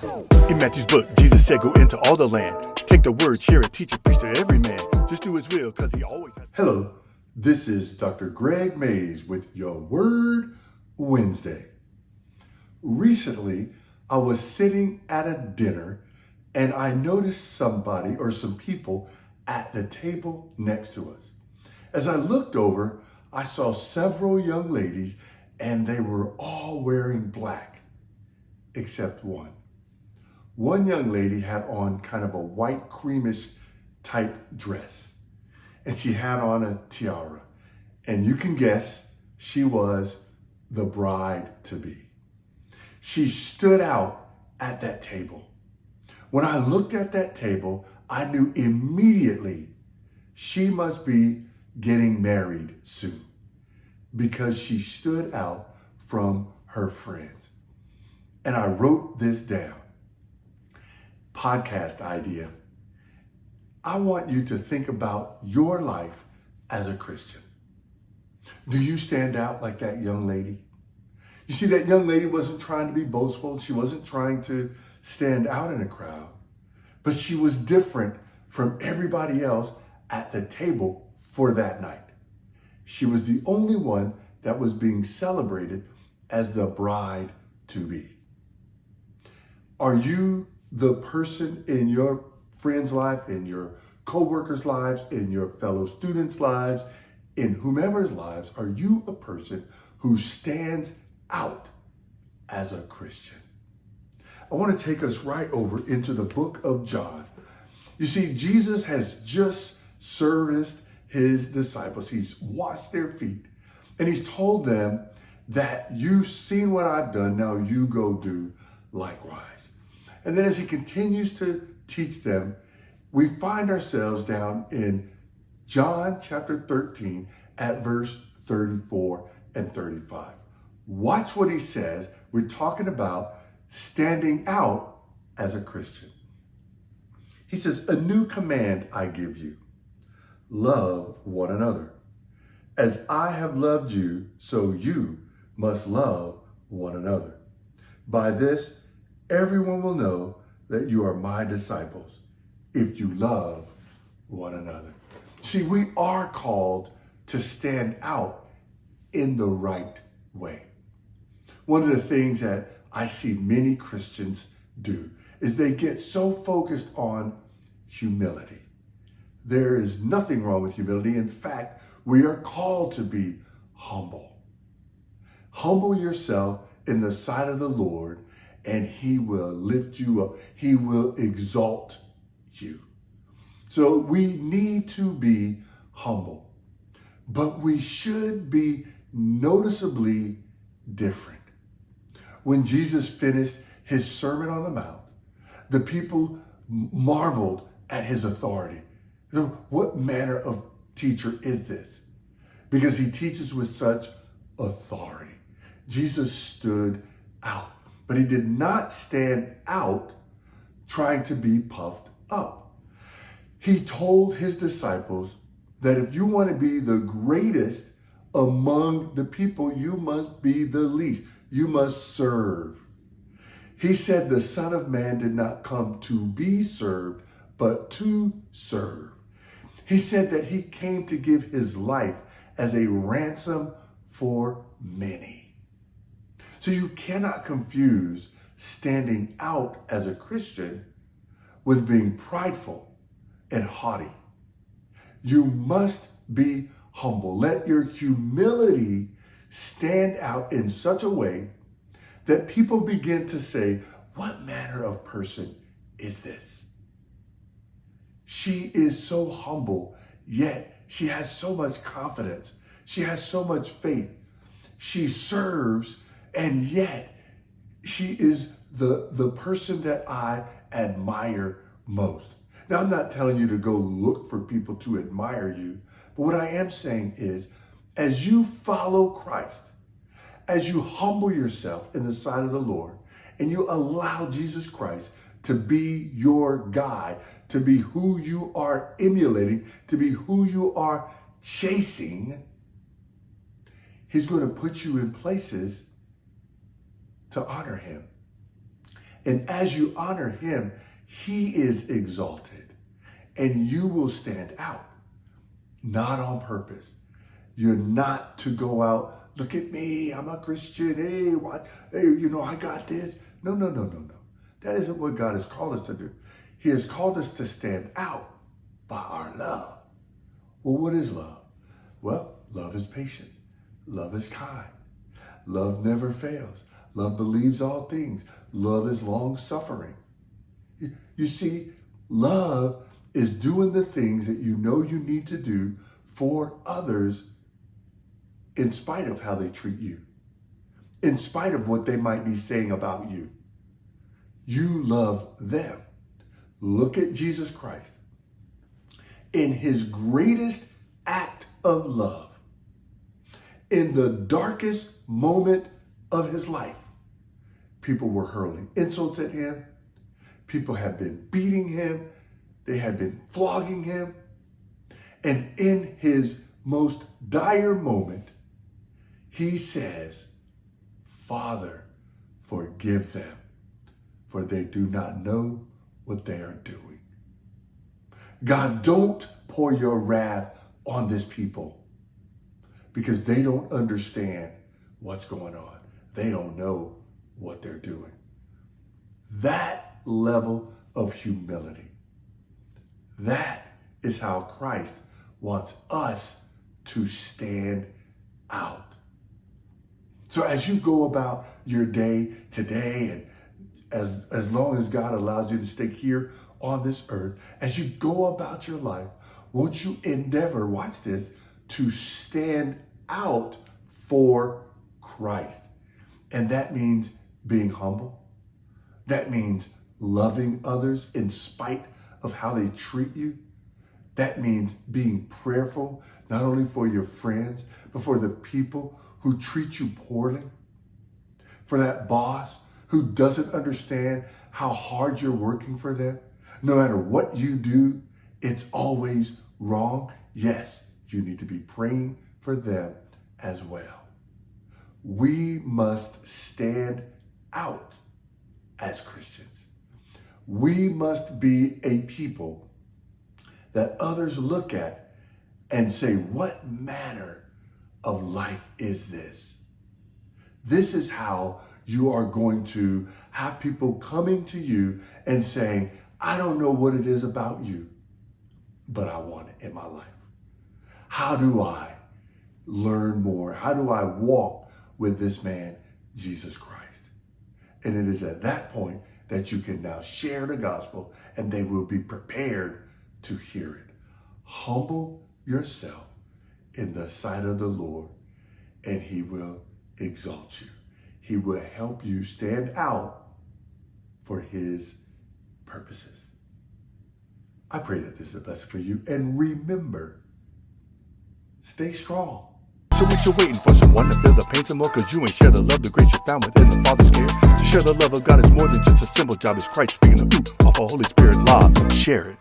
In Matthew's book, Jesus said, go into all the land. Take the word, share it, teach it, preach to every man. Just do his will, because he always has. Hello, this is Dr. Greg Mays with Your Word Wednesday. Recently, I was sitting at a dinner and I noticed somebody or some people at the table next to us. As I looked over, I saw several young ladies and they were all wearing black, except one. One young lady had on kind of a white creamish type dress, and she had on a tiara. And you can guess she was the bride-to-be. She stood out at that table. When I looked at that table, I knew immediately she must be getting married soon because she stood out from her friends. And I wrote this down. Podcast idea. I want you to think about your life as a Christian. Do you stand out like that young lady? You see, that young lady wasn't trying to be boastful. She wasn't trying to stand out in a crowd, but she was different from everybody else at the table for that night. She was the only one that was being celebrated as the bride-to-be. Are you the person in your friend's life, in your co-workers' lives, in your fellow students' lives, in whomever's lives? Are you a person who stands out as a Christian? I want to take us right over into the book of John. You see, Jesus has just serviced his disciples. He's washed their feet and he's told them that you've seen what I've done, now you go do likewise. And then as he continues to teach them, we find ourselves down in John chapter 13 at verse 34 and 35. Watch what he says. We're talking about standing out as a Christian. He says, a new command I give you. Love one another. As I have loved you, so you must love one another. By this, everyone will know that you are my disciples if you love one another. See, we are called to stand out in the right way. One of the things that I see many Christians do is they get so focused on humility. There is nothing wrong with humility. In fact, we are called to be humble. Humble yourself in the sight of the Lord, and he will lift you up. He will exalt you. So we need to be humble, but we should be noticeably different. When Jesus finished his Sermon on the Mount, the people marveled at his authority. So what manner of teacher is this? Because he teaches with such authority. Jesus stood out. But he did not stand out trying to be puffed up. He told his disciples that if you want to be the greatest among the people, you must be the least. You must serve. He said the Son of Man did not come to be served, but to serve. He said that he came to give his life as a ransom for many. So you cannot confuse standing out as a Christian with being prideful and haughty. You must be humble. Let your humility stand out in such a way that people begin to say, what manner of person is this? She is so humble, yet she has so much confidence. She has so much faith. She serves, and yet she is the person that I admire most. Now, I'm not telling you to go look for people to admire you, but what I am saying is, as you follow Christ, as you humble yourself in the sight of the Lord, and you allow Jesus Christ to be your guide, to be who you are emulating, to be who you are chasing, he's going to put you in places to honor him. And as you honor him, he is exalted and you will stand out, not on purpose. You're not to go out, look at me, I'm a Christian. Hey, what? Hey, I got this. No. That isn't what God has called us to do. He has called us to stand out by our love. Well, what is love? Well, love is patient. Love is kind. Love never fails. Love believes all things. Love is long-suffering. You see, love is doing the things that you know you need to do for others in spite of how they treat you, in spite of what they might be saying about you. You love them. Look at Jesus Christ. In his greatest act of love, in the darkest moment of his life, people were hurling insults at him. People had been beating him. They had been flogging him. And in his most dire moment, he says, Father, forgive them, for they do not know what they are doing. God, don't pour your wrath on this people because they don't understand what's going on. They don't know what they're doing. That level of humility, that is how Christ wants us to stand out. So as you go about your day today, and as long as God allows you to stay here on this earth, as you go about your life, won't you endeavor, watch this, to stand out for Christ? And that means being humble. That means loving others in spite of how they treat you. That means being prayerful, not only for your friends, but for the people who treat you poorly, for that boss who doesn't understand how hard you're working for them. No matter what you do, it's always wrong. Yes, you need to be praying for them as well. We must stand out as Christians. We must be a people that others look at and say, what manner of life is this? This is how you are going to have people coming to you and saying, I don't know what it is about you, but I want it in my life. How do I learn more? How do I walk with this man, Jesus Christ? And it is at that point that you can now share the gospel and they will be prepared to hear it. Humble yourself in the sight of the Lord and he will exalt you. He will help you stand out for his purposes. I pray that this is a blessing for you. And remember, stay strong. So what you waiting for? Someone to feel the pain some more? Cause you ain't share the love, the grace you found within the Father's care. To share the love of God is more than just a simple job. It's Christ speaking the off of Holy Spirit law. Share it.